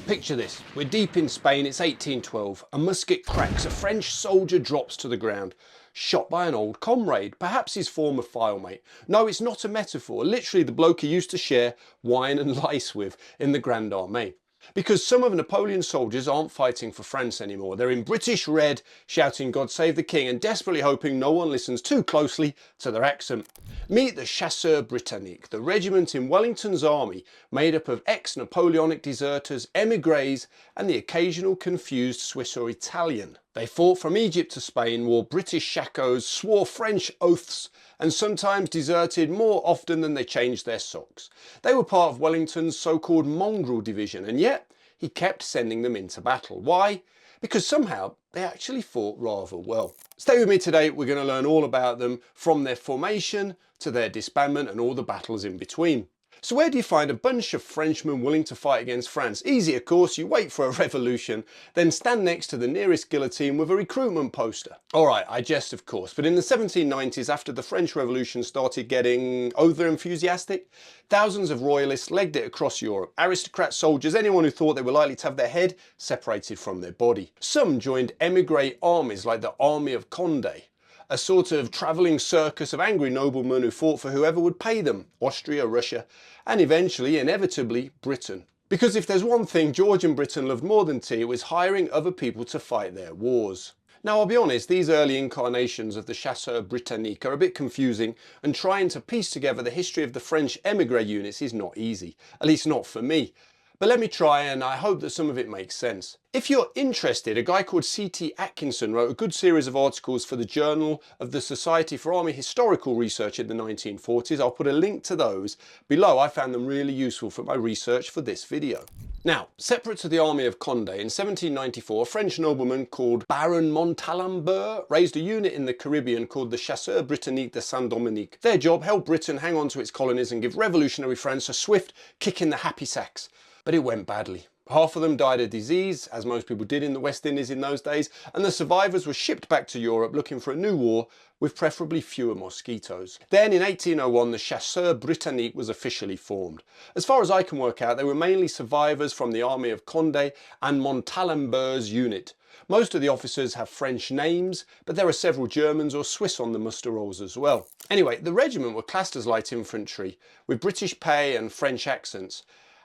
Picture this, we're deep in Spain, it's 1812, a musket cracks, a French soldier drops to the ground, shot by an old comrade, perhaps his former filemate. No, it's not a metaphor, literally the bloke he used to share wine and lice with in the Grande Armée. Because some of Napoleon's soldiers aren't fighting for France anymore. They're in British red, shouting God save the king and desperately hoping no one listens too closely to their accent. Meet the Chasseurs Britanniques, the regiment in Wellington's army made up of ex-Napoleonic deserters, émigrés and the occasional confused Swiss or Italian. They fought from Egypt to Spain, wore British shakos, swore French oaths and sometimes deserted more often than they changed their socks. They were part of Wellington's so-called Mongrel Division, and yet he kept sending them into battle. Why? Because somehow they actually fought rather well. Stay with me today, we're going to learn all about them, from their formation to their disbandment and all the battles in between. So where do you find a bunch of Frenchmen willing to fight against France? Easy, of course, you wait for a revolution, then stand next to the nearest guillotine with a recruitment poster. Alright, I jest of course, but in the 1790s, after the French Revolution started getting over-enthusiastic, thousands of royalists legged it across Europe. Aristocrats, soldiers, anyone who thought they were likely to have their head separated from their body. Some joined émigré armies like the Army of Condé, a sort of travelling circus of angry noblemen who fought for whoever would pay them, Austria, Russia, and eventually, inevitably, Britain. Because if there's one thing George and Britain loved more than tea, it was hiring other people to fight their wars. Now I'll be honest, these early incarnations of the Chasseurs Britanniques are a bit confusing, and trying to piece together the history of the French émigré units is not easy, at least not for me. But let me try, and I hope that some of it makes sense. If you're interested, a guy called C.T. Atkinson wrote a good series of articles for the Journal of the Society for Army Historical Research in the 1940s. I'll put a link to those below. I found them really useful for my research for this video. Now, separate to the Army of Condé, in 1794, a French nobleman called Baron Montalembert raised a unit in the Caribbean called the Chasseurs Britanniques de Saint-Dominique. Their job helped Britain hang on to its colonies and give revolutionary France a swift kick in the happy sacks. But it went badly. Half of them died of disease, as most people did in the West Indies in those days, and the survivors were shipped back to Europe looking for a new war with preferably fewer mosquitoes. Then in 1801 the Chasseurs Britanniques was officially formed. As far as I can work out, they were mainly survivors from the Army of Condé and Montalembert's unit. Most of the officers have French names, but there are several Germans or Swiss on the muster rolls as well. Anyway, the regiment were classed as light infantry, with British pay and French accents.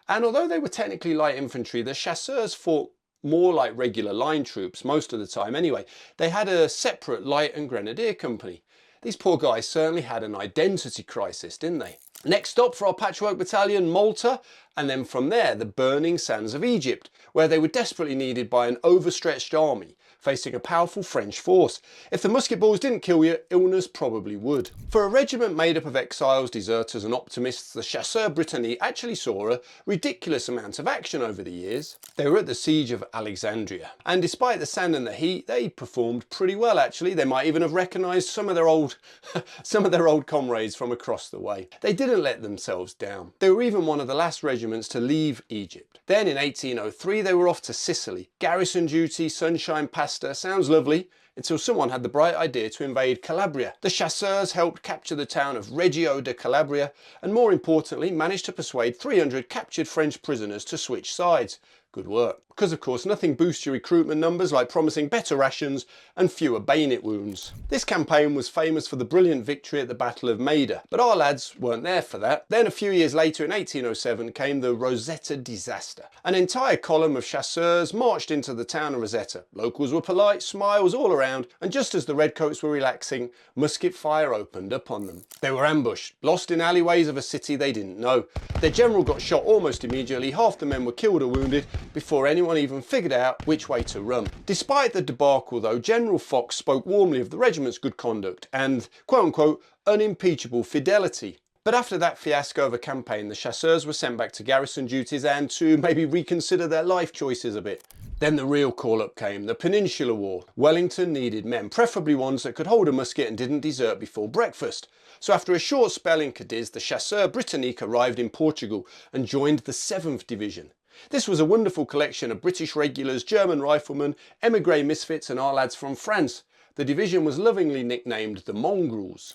And although they were technically light infantry, the chasseurs fought more like regular line troops most of the time anyway. They had a separate light and grenadier company. These poor guys certainly had an identity crisis, didn't they? Next stop for our patchwork battalion, Malta, and then from there the burning sands of Egypt, where they were desperately needed by an overstretched army facing a powerful French force. If the musket balls didn't kill you, illness probably would. For a regiment made up of exiles, deserters and optimists, the Chasseurs Britanniques actually saw a ridiculous amount of action over the years. They were at the siege of Alexandria, and despite the sand and the heat, they performed pretty well actually. They might even have recognised some of their old comrades from across the way. They didn't let themselves down. They were even one of the last regiments to leave Egypt. Then in 1803 they were off to Sicily. Garrison duty, sunshine, pasta, sounds lovely, until someone had the bright idea to invade Calabria. The chasseurs helped capture the town of Reggio de Calabria, and more importantly managed to persuade 300 captured French prisoners to switch sides. Good work. Because of course nothing boosts your recruitment numbers like promising better rations and fewer bayonet wounds. This campaign was famous for the brilliant victory at the Battle of Maida, but our lads weren't there for that. Then a few years later in 1807 came the Rosetta disaster. An entire column of chasseurs marched into the town of Rosetta. Locals were polite, smiles all around, and just as the redcoats were relaxing, musket fire opened upon them. They were ambushed, lost in alleyways of a city they didn't know. Their general got shot almost immediately, half the men were killed or wounded before anyone even figured out which way to run. Despite the debacle though, General Fox spoke warmly of the regiment's good conduct and quote-unquote unimpeachable fidelity. But after that fiasco of a campaign, the chasseurs were sent back to garrison duties and to maybe reconsider their life choices a bit. Then the real call-up came, the Peninsular War. Wellington needed men, preferably ones that could hold a musket and didn't desert before breakfast. So after a short spell in Cadiz, the Chasseurs Britanniques arrived in Portugal and joined the 7th Division. This was a wonderful collection of British regulars, German riflemen, émigré misfits and our lads from France. The division was lovingly nicknamed the Mongrels.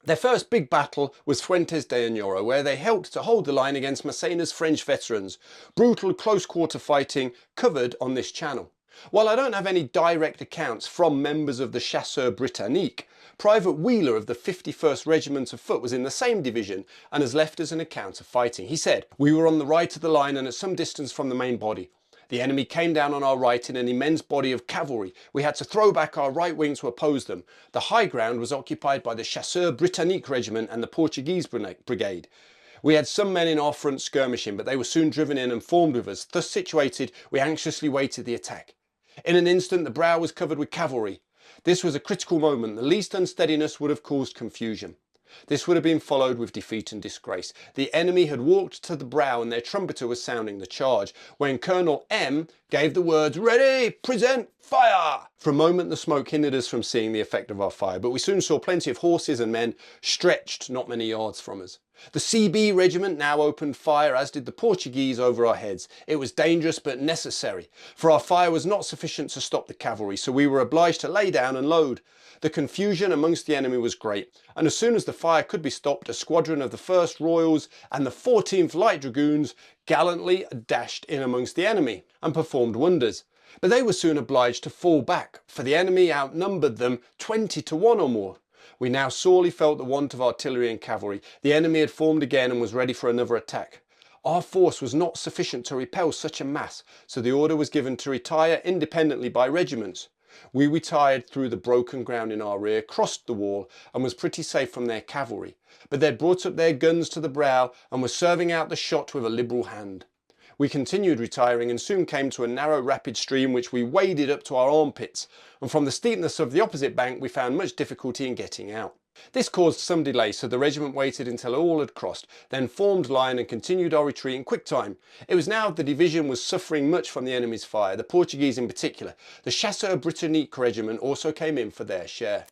Their first big battle was Fuentes de Oñoro, where they helped to hold the line against Massena's French veterans. Brutal close-quarter fighting covered on this channel. While I don't have any direct accounts from members of the Chasseurs Britanniques, Private Wheeler of the 51st Regiment of Foot was in the same division and has left us an account of fighting. He said, "We were on the right of the line and at some distance from the main body. The enemy came down on our right in an immense body of cavalry. We had to throw back our right wing to oppose them. The high ground was occupied by the Chasseurs Britanniques Regiment and the Portuguese Brigade. We had some men in our front skirmishing, but they were soon driven in and formed with us. Thus situated, we anxiously waited the attack. In an instant, the brow was covered with cavalry. This was a critical moment. The least unsteadiness would have caused confusion. This would have been followed with defeat and disgrace. The enemy had walked to the brow and their trumpeter was sounding the charge, when Colonel M gave the words, 'Ready, present, fire!' For a moment the smoke hindered us from seeing the effect of our fire, but we soon saw plenty of horses and men stretched not many yards from us. The CB regiment now opened fire, as did the Portuguese, over our heads. It was dangerous but necessary, for our fire was not sufficient to stop the cavalry, so we were obliged to lay down and load. The confusion amongst the enemy was great, and as soon as the fire could be stopped, a squadron of the 1st Royals and the 14th Light Dragoons gallantly dashed in amongst the enemy and performed wonders. But they were soon obliged to fall back, for the enemy outnumbered them 20 to 1 or more. We now sorely felt the want of artillery and cavalry. The enemy had formed again and was ready for another attack. Our force was not sufficient to repel such a mass, so the order was given to retire independently by regiments. We retired through the broken ground in our rear, crossed the wall, and was pretty safe from their cavalry. But they'd brought up their guns to the brow and were serving out the shot with a liberal hand. We continued retiring and soon came to a narrow rapid stream which we waded up to our armpits, and from the steepness of the opposite bank we found much difficulty in getting out. This caused some delay, so the regiment waited until all had crossed, then formed line and continued our retreat in quick time. It was now the division was suffering much from the enemy's fire, the Portuguese in particular. The Chasseurs Britanniques Regiment also came in for their share.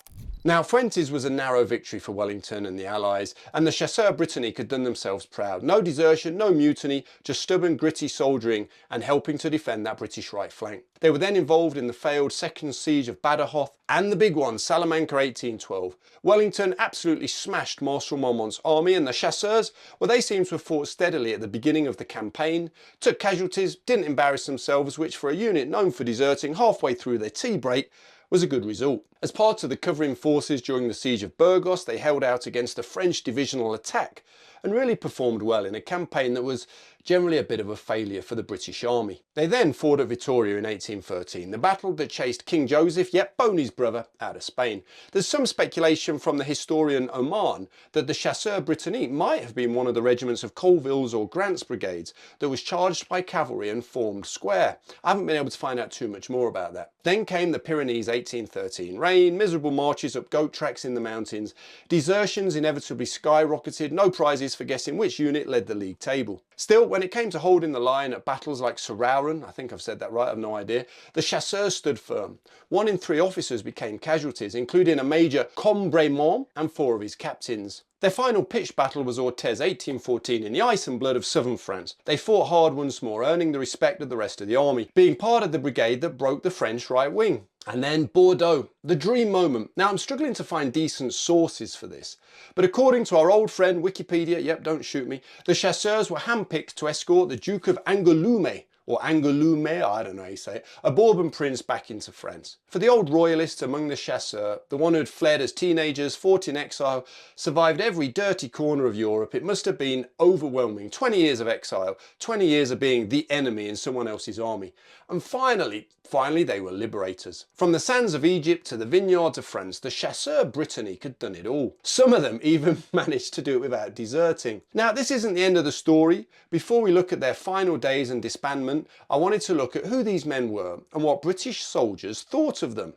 Now, Fuentes was a narrow victory for Wellington and the Allies, and the Chasseurs Britanniques had done themselves proud. No desertion, no mutiny, just stubborn, gritty soldiering and helping to defend that British right flank. They were then involved in the failed second siege of Badajoz and the big one, Salamanca 1812. Wellington absolutely smashed Marshal Marmont's army, and the Chasseurs, well, they seem to have fought steadily at the beginning of the campaign, took casualties, didn't embarrass themselves, which for a unit known for deserting halfway through their tea break was a good result. As part of the covering forces during the siege of Burgos, they held out against a French divisional attack and really performed well in a campaign that was generally a bit of a failure for the British Army. They then fought at Vittoria in 1813, the battle that chased King Joseph, yet Boney's brother, out of Spain. There's some speculation from the historian Oman that the Chasseurs Britanniques might have been one of the regiments of Colville's or Grant's brigades that was charged by cavalry and formed square. I haven't been able to find out too much more about that. Then came the Pyrenees 1813. Rain, miserable marches up goat tracks in the mountains, desertions inevitably skyrocketed, no prizes for guessing which unit led the league table. Still, when it came to holding the line at battles like Serauren, I think I've said that right, I have no idea, the Chasseurs stood firm. 1 in 3 officers became casualties, including a Major Combremont and 4 of his captains. Their final pitched battle was Orthez 1814 in the ice and blood of southern France. They fought hard once more, earning the respect of the rest of the army, being part of the brigade that broke the French right wing. And then Bordeaux, the dream moment. Now I'm struggling to find decent sources for this, but according to our old friend Wikipedia, yep, don't shoot me, the Chasseurs were handpicked to escort the Duke of Angoulême, or Angoulême, I don't know how you say it, a Bourbon prince back into France. For the old royalists among the Chasseurs, the one who had fled as teenagers, fought in exile, survived every dirty corner of Europe, it must have been overwhelming. 20 years of exile, 20 years of being the enemy in someone else's army. And finally they were liberators. From the sands of Egypt to the vineyards of France, the Chasseurs Britanniques had done it all. Some of them even managed to do it without deserting. Now, this isn't the end of the story. Before we look at their final days and disbandment, I wanted to look at who these men were and what British soldiers thought of them.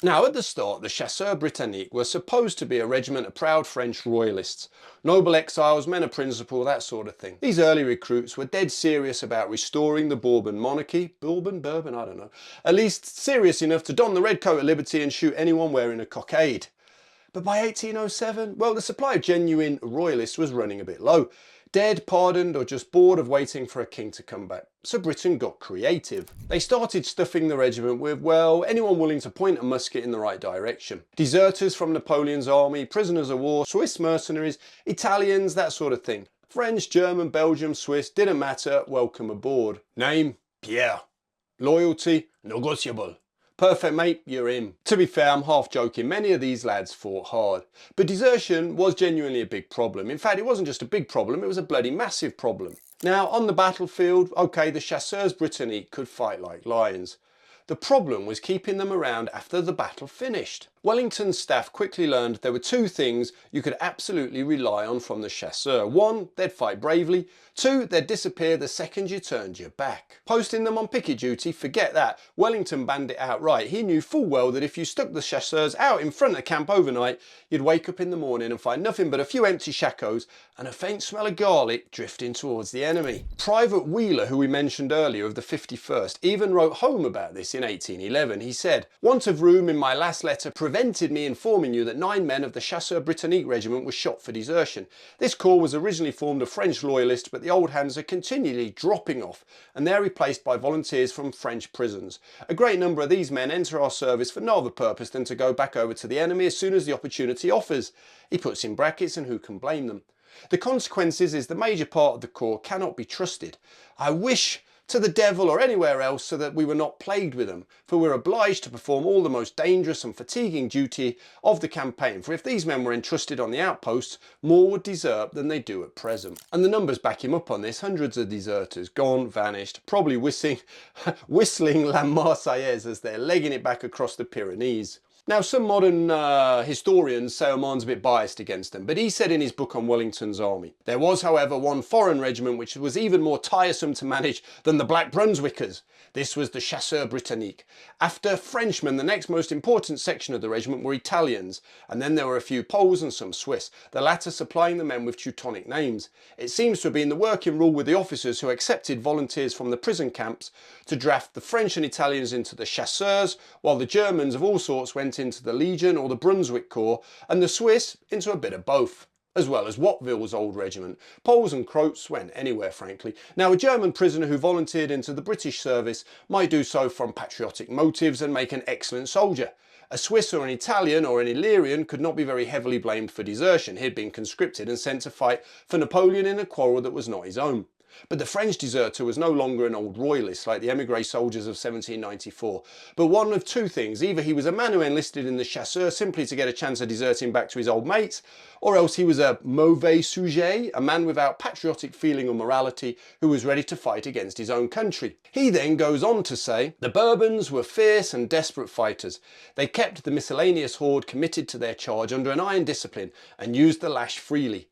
Now, at the start, the Chasseurs Britanniques were supposed to be a regiment of proud French royalists. Noble exiles, men of principle, that sort of thing. These early recruits were dead serious about restoring the Bourbon monarchy. Bourbon? I don't know. At least serious enough to don the red coat of liberty and shoot anyone wearing a cockade. But by 1807, well, the supply of genuine royalists was running a bit low. Dead, pardoned, or just bored of waiting for a king to come back. So Britain got creative. They started stuffing the regiment with, well, anyone willing to point a musket in the right direction. Deserters from Napoleon's army, prisoners of war, Swiss mercenaries, Italians, that sort of thing. French, German, Belgium, Swiss, didn't matter, welcome aboard. Name, Pierre. Loyalty, negotiable. Perfect mate, you're in. To be fair, I'm half joking, many of these lads fought hard. But desertion was genuinely a big problem. In fact, it wasn't just a big problem, it was a bloody massive problem. Now, on the battlefield, okay, the Chasseurs Britanniques could fight like lions. The problem was keeping them around after the battle finished. Wellington's staff quickly learned there were two things you could absolutely rely on from the chasseur. One, they'd fight bravely. Two, they'd disappear the second you turned your back. Posting them on picket duty, forget that. Wellington banned it outright. He knew full well that if you stuck the chasseurs out in front of camp overnight, you'd wake up in the morning and find nothing but a few empty shakos and a faint smell of garlic drifting towards the enemy. Private Wheeler, who we mentioned earlier of the 51st, even wrote home about this in 1811. He said, "Want of room in my last letter prevented me informing you that 9 men of the Chasseurs Britanniques regiment were shot for desertion. This corps was originally formed of French loyalists, but the old hands are continually dropping off, and they're replaced by volunteers from French prisons. A great number of these men enter our service for no other purpose than to go back over to the enemy as soon as the opportunity offers." He puts in brackets, and who can blame them. The consequences is the major part of the corps cannot be trusted. I wish to the devil or anywhere else so that we were not plagued with them, for we're obliged to perform all the most dangerous and fatiguing duty of the campaign, for if these men were entrusted on the outposts, more would desert than they do at present. And the numbers back him up on this. Hundreds of deserters gone, vanished, probably whistling La Marseillaise as they're legging it back across the Pyrenees. Now, some modern historians say Oman's a bit biased against them, but he said in his book on Wellington's army, "There was, however, one foreign regiment which was even more tiresome to manage than the Black Brunswickers. This was the Chasseurs Britanniques. After Frenchmen, the next most important section of the regiment were Italians, and then there were a few Poles and some Swiss, the latter supplying the men with Teutonic names. It seems to have been the working rule with the officers who accepted volunteers from the prison camps to draft the French and Italians into the Chasseurs, while the Germans of all sorts went into the Legion or the Brunswick Corps, and the Swiss into a bit of both, as well as Watteville's old regiment. Poles and Croats went anywhere, frankly. Now, a German prisoner who volunteered into the British service might do so from patriotic motives and make an excellent soldier. A Swiss or an Italian or an Illyrian could not be very heavily blamed for desertion. He'd been conscripted and sent to fight for Napoleon in a quarrel that was not his own. But the French deserter was no longer an old royalist like the émigrés soldiers of 1794, but one of two things: either he was a man who enlisted in the chasseurs simply to get a chance of deserting back to his old mates, or else he was a mauvais sujet, a man without patriotic feeling or morality who was ready to fight against his own country. He then goes on to say, "The Bourbons were fierce and desperate fighters. They kept the miscellaneous horde committed to their charge under an iron discipline and used the lash freely.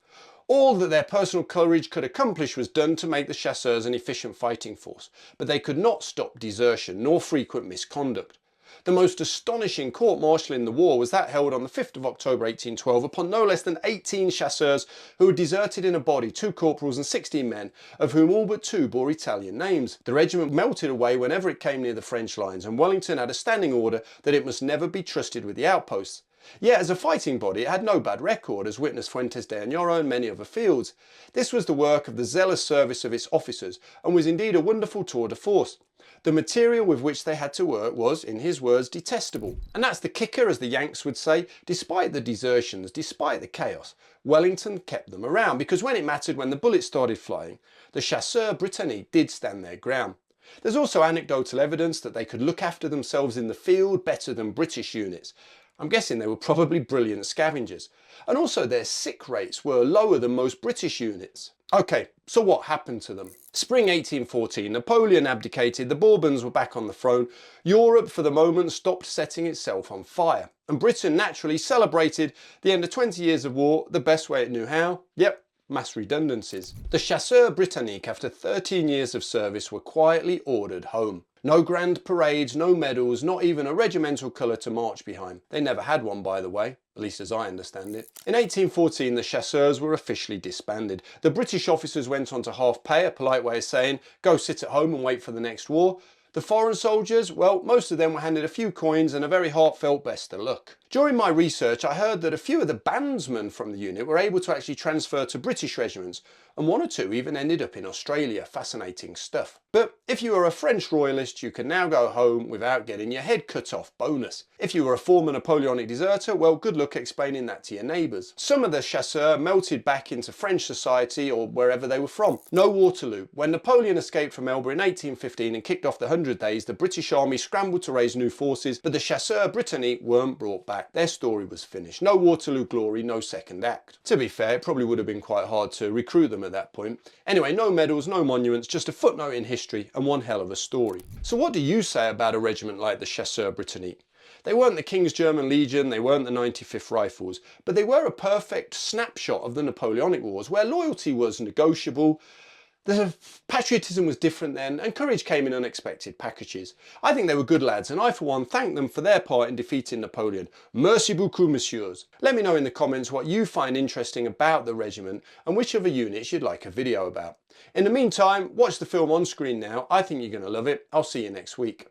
All that their personal courage could accomplish was done to make the chasseurs an efficient fighting force, but they could not stop desertion nor frequent misconduct. The most astonishing court-martial in the war was that held on the 5th of October 1812 upon no less than 18 chasseurs who had deserted in a body, 2 corporals and 16 men, of whom all but 2 bore Italian names. The regiment melted away whenever it came near the French lines, and Wellington had a standing order that it must never be trusted with the outposts. Yet as a fighting body it had no bad record, as witness Fuentes de Oñoro and many other fields. This was the work of the zealous service of its officers, and was indeed a wonderful tour de force. The material with which they had to work was, in his words, detestable. And that's the kicker, as the Yanks would say. Despite the desertions, despite the chaos, Wellington kept them around, because when it mattered, when the bullets started flying, the Chasseurs Britanniques did stand their ground. There's also anecdotal evidence that they could look after themselves in the field better than British units. I'm guessing they were probably brilliant scavengers. And also their sick rates were lower than most British units. Okay, so what happened to them? Spring 1814, Napoleon abdicated, the Bourbons were back on the throne, Europe for the moment stopped setting itself on fire, and Britain naturally celebrated the end of 20 years of war the best way it knew how. Yep, mass redundancies. The Chasseurs Britanniques, after 13 years of service, were quietly ordered home. No grand parades, no medals, not even a regimental colour to march behind. They never had one, by the way, at least as I understand it. In 1814, the Chasseurs were officially disbanded. The British officers went on to half pay, a polite way of saying, go sit at home and wait for the next war. The foreign soldiers, well, most of them were handed a few coins and a very heartfelt best of luck. During my research, I heard that a few of the bandsmen from the unit were able to actually transfer to British regiments, and one or two even ended up in Australia. Fascinating stuff. But if you were a French royalist, you can now go home without getting your head cut off. Bonus. If you were a former Napoleonic deserter, well, good luck explaining that to your neighbours. Some of the chasseurs melted back into French society or wherever they were from. No Waterloo. When Napoleon escaped from Elba in 1815 and kicked off the 100 Days, the British army scrambled to raise new forces, but the Chasseurs Britanniques weren't brought back. Their story was finished. No Waterloo glory, no second act. To be fair, it probably would have been quite hard to recruit them at that point. Anyway, no medals, no monuments, just a footnote in history and one hell of a story. So what do you say about a regiment like the Chasseurs Britanniques? They weren't the King's German Legion, they weren't the 95th Rifles, but they were a perfect snapshot of the Napoleonic Wars, where loyalty was negotiable, the patriotism was different then, and courage came in unexpected packages. I think they were good lads, and I for one thank them for their part in defeating Napoleon. Merci beaucoup, messieurs. Let me know in the comments what you find interesting about the regiment and which other units you'd like a video about. In the meantime, watch the film on screen now. I think you're going to love it. I'll see you next week.